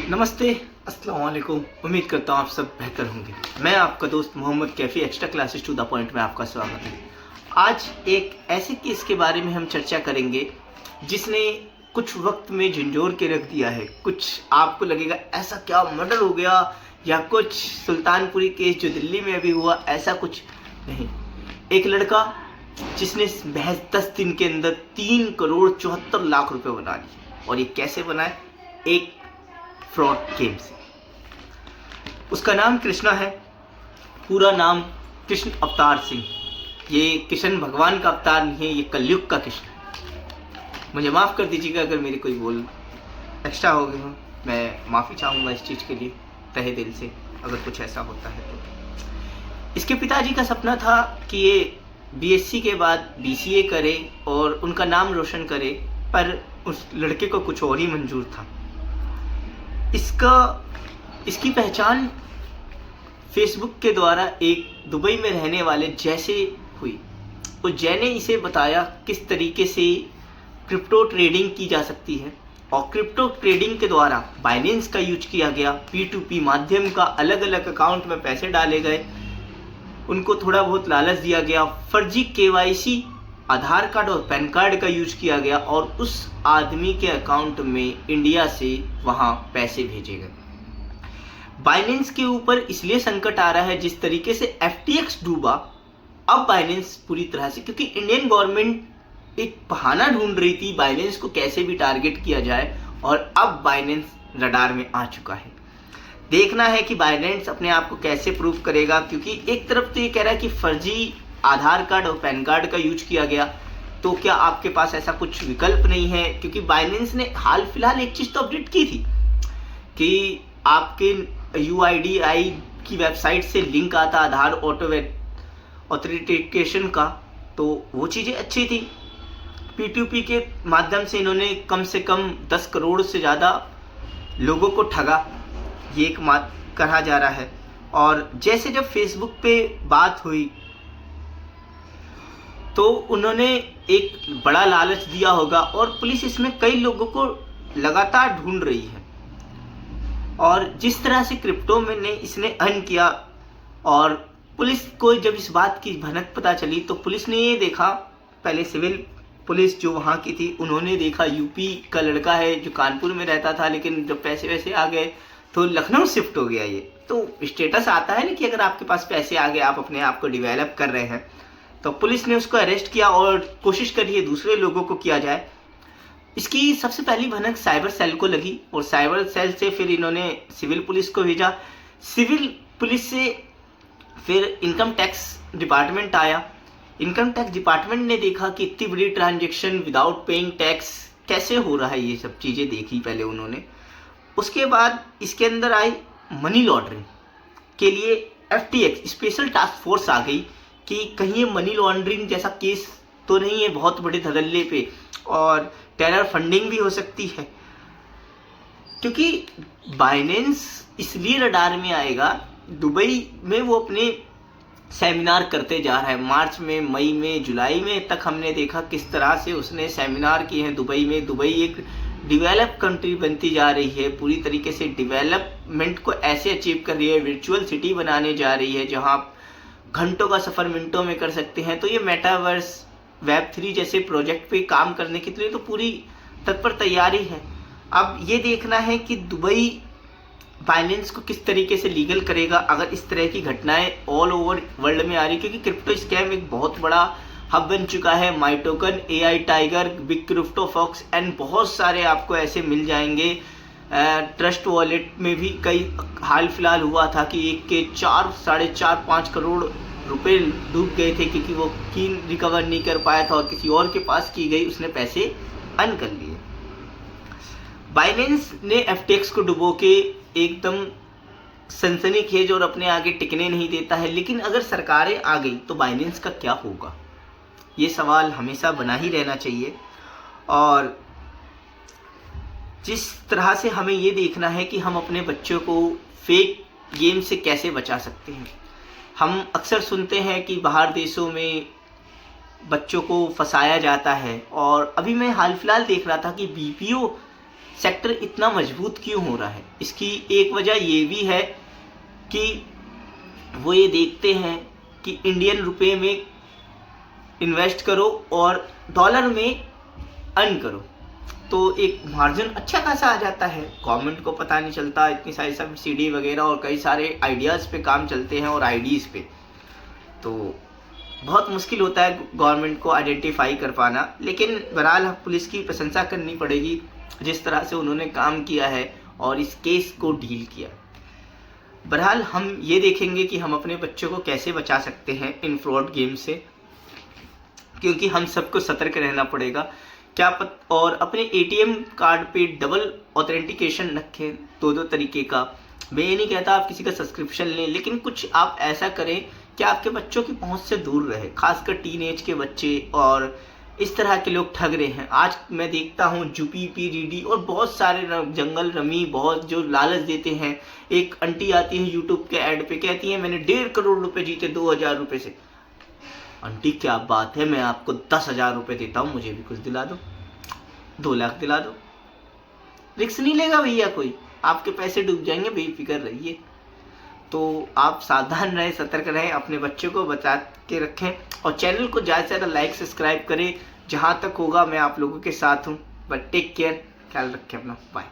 नमस्ते, अस्सलाम वालेकुम। उम्मीद करता हूँ आप सब बेहतर होंगे। मैं आपका दोस्त Mohammad Kaifi, extra classes to the point में आपका स्वागत है। आज एक ऐसे केस के बारे में हम चर्चा करेंगे जिसने कुछ वक्त में झंझोर के रख दिया है। कुछ आपको लगेगा ऐसा क्या मर्डर हो गया, या कुछ सुल्तानपुरी केस जो दिल्ली में अभी हुआ, ऐसा कुछ नहीं। एक लड़का जिसने महज 10 दिन के अंदर 3,74,00,000 रुपये बना लिए। और ये कैसे बनाए? एक फ्रॉड गेम से। उसका नाम कृष्णा है, पूरा नाम कृष्ण अवतार सिंह। ये कृष्ण भगवान का अवतार नहीं है, ये कलयुग का कृष्ण है। मुझे माफ़ कर दीजिएगा अगर मेरे कोई बोल एक्स्ट्रा हो गए हो, मैं माफ़ी चाहूँगा इस चीज़ के लिए तहे दिल से, अगर कुछ ऐसा होता है तो। इसके पिताजी का सपना था कि ये बीएससी के बाद बीसीए करे और उनका नाम रोशन करे, पर उस लड़के को कुछ और ही मंजूर था। इसकी पहचान फेसबुक के द्वारा एक दुबई में रहने वाले जय से हुई। और जय ने इसे बताया किस तरीके से क्रिप्टो ट्रेडिंग की जा सकती है, और क्रिप्टो ट्रेडिंग के द्वारा बाइनेंस का यूज किया गया, P2P माध्यम का, अलग अलग अकाउंट में पैसे डाले गए, उनको थोड़ा बहुत लालच दिया गया, फर्जी KYC आधार कार्ड और पैन कार्ड का यूज किया गया, और उस आदमी के अकाउंट में इंडिया से वहां पैसे भेजे गए। बाइनेंस के ऊपर इसलिए संकट आ रहा है, जिस तरीके से FTX डूबा, अब बाइनेंस पूरी तरह से, क्योंकि इंडियन गवर्नमेंट एक बहाना ढूंढ रही थी बाइनेंस को कैसे भी टारगेट किया जाए, और अब बाइनेंस रडार में आ चुका है। देखना है कि बाइनेंस अपने आप को कैसे प्रूव करेगा, क्योंकि एक तरफ तो ये कह रहा है कि फर्जी आधार कार्ड और पैन कार्ड का यूज किया गया, तो क्या आपके पास ऐसा कुछ विकल्प नहीं है? क्योंकि बाइनेंस ने हाल फिलहाल एक चीज़ तो अपडेट की थी कि आपके UIDAI की वेबसाइट से लिंक आता आधार ऑथेंटिकेशन का, तो वो चीज़ें अच्छी थी। P2P के माध्यम से इन्होंने कम से कम 10 करोड़ से ज़्यादा लोगों को ठगा, ये एक बात कहा जा रहा है। और जैसे जब फेसबुक पे बात हुई तो उन्होंने एक बड़ा लालच दिया होगा, और पुलिस इसमें कई लोगों को लगातार ढूंढ रही है। और जिस तरह से क्रिप्टो में ने इसने अर्न किया, और पुलिस को जब इस बात की भनक पता चली, तो पुलिस ने ये देखा, पहले सिविल पुलिस जो वहाँ की थी उन्होंने देखा यूपी का लड़का है जो कानपुर में रहता था, लेकिन जब पैसे वैसे आ गए तो लखनऊ शिफ्ट हो गया। ये तो स्टेटस आता है ना कि अगर आपके पास पैसे आ गए, आप अपने आप को डेवलप कर रहे हैं, तो पुलिस ने उसको अरेस्ट किया और कोशिश करी है दूसरे लोगों को किया जाए। इसकी सबसे पहली भनक साइबर सेल को लगी, और साइबर सेल से फिर इन्होंने सिविल पुलिस को भेजा। सिविल पुलिस से फिर इनकम टैक्स डिपार्टमेंट आया। इनकम टैक्स डिपार्टमेंट ने देखा कि इतनी बड़ी ट्रांजैक्शन विदाउट पेइंग टैक्स कैसे हो रहा है, ये सब चीज़ें देखी पहले उन्होंने। उसके बाद इसके अंदर आई मनी लॉन्ड्रिंग के लिए FTX स्पेशल टास्क फोर्स आ गई कि कहीं ये मनी लॉन्ड्रिंग जैसा केस तो नहीं है बहुत बड़े धड़ल्ले पे, और टेरर फंडिंग भी हो सकती है। क्योंकि बाइनेंस इसलिए रडार में आएगा, दुबई में वो अपने सेमिनार करते जा रहा है। मार्च में, मई में, जुलाई में तक हमने देखा किस तरह से उसने सेमिनार किए हैं दुबई में। दुबई एक डेवलप कंट्री बनती जा रही है, पूरी तरीके से डेवलपमेंट को ऐसे अचीव कर रही है, वर्चुअल सिटी बनाने जा रही है जहाँ घंटों का सफ़र मिनटों में कर सकते हैं। तो ये मेटावर्स, Web3 जैसे प्रोजेक्ट पे काम करने के लिए तो पूरी तत्पर तैयारी है। अब ये देखना है कि दुबई बाइनेंस को किस तरीके से लीगल करेगा अगर इस तरह की घटनाएं ऑल ओवर वर्ल्ड में आ रही, क्योंकि क्रिप्टो स्कैम एक बहुत बड़ा हब बन चुका है। माइटोकन, AI tiger, big crypto fox and बहुत सारे आपको ऐसे मिल जाएंगे। ट्रस्ट वॉलेट में भी कई हाल फिलहाल हुआ था कि एक के 4, 4.5, 5 करोड़ रुपए डूब गए थे, क्योंकि वो कीन रिकवर नहीं कर पाया था और किसी और के पास की गई, उसने पैसे अर्न कर लिए। बाइनेंस ने FTX को डुबो के एकदम सनसनीखेज और अपने आगे टिकने नहीं देता है। लेकिन अगर सरकारें आ गई तो बाइनेंस का क्या होगा, ये सवाल हमेशा बना ही रहना चाहिए। और जिस तरह से हमें ये देखना है कि हम अपने बच्चों को फेक गेम से कैसे बचा सकते हैं। हम अक्सर सुनते हैं कि बाहर देशों में बच्चों को फंसाया जाता है, और अभी मैं हाल फिलहाल देख रहा था कि BPO सेक्टर इतना मजबूत क्यों हो रहा है? इसकी एक वजह ये भी है कि वो ये देखते हैं कि इंडियन रुपए में इन्वेस्ट करो और डॉलर में अर्न करो, तो एक मार्जिन अच्छा खासा आ जाता है। गवर्नमेंट को पता नहीं चलता, इतनी सारी सब्सिडी वगैरह और कई सारे आइडियाज़ पे काम चलते हैं और आईडीज़ पे, तो बहुत मुश्किल होता है गवर्नमेंट को आइडेंटिफाई कर पाना। लेकिन बहरहाल पुलिस की प्रशंसा करनी पड़ेगी जिस तरह से उन्होंने काम किया है और इस केस को डील किया। बहरहाल हम ये देखेंगे कि हम अपने बच्चों को कैसे बचा सकते हैं इन फ्रॉड गेम से, क्योंकि हम सबको सतर्क रहना पड़ेगा। और अपने एटीएम कार्ड पे डबल ऑथेंटिकेशन रखें, दो तरीके का। मैं ये नहीं कहता आप किसी का सब्सक्रिप्शन लें, लेकिन कुछ आप ऐसा करें कि आपके बच्चों की पहुंच से दूर रहे, खासकर टीनेज के बच्चे और इस तरह के लोग ठग रहे हैं। आज मैं देखता हूँ यूपी पीडीडी और बहुत सारे जंगल रमी बहुत जो लालच देते हैं। एक आंटी आती है यूट्यूब के ऐड पे, कहती है मैंने 1.5 करोड़ रुपए जीते 2000 रुपये से। आंटी क्या बात है, मैं आपको 10,000 रुपये देता हूँ, मुझे भी कुछ दिला दो, 2 लाख दिला दो। रिस्क नहीं लेगा भैया कोई, आपके पैसे डूब जाएंगे, बेफिक्र रहिए। तो आप सावधान रहें, सतर्क रहें, अपने बच्चों को बचा के रखें और चैनल को ज़्यादा से ज़्यादा लाइक सब्सक्राइब करें। जहाँ तक होगा मैं आप लोगों के साथ हूँ, बट टेक केयर, ख्याल रखें अपना, बाय।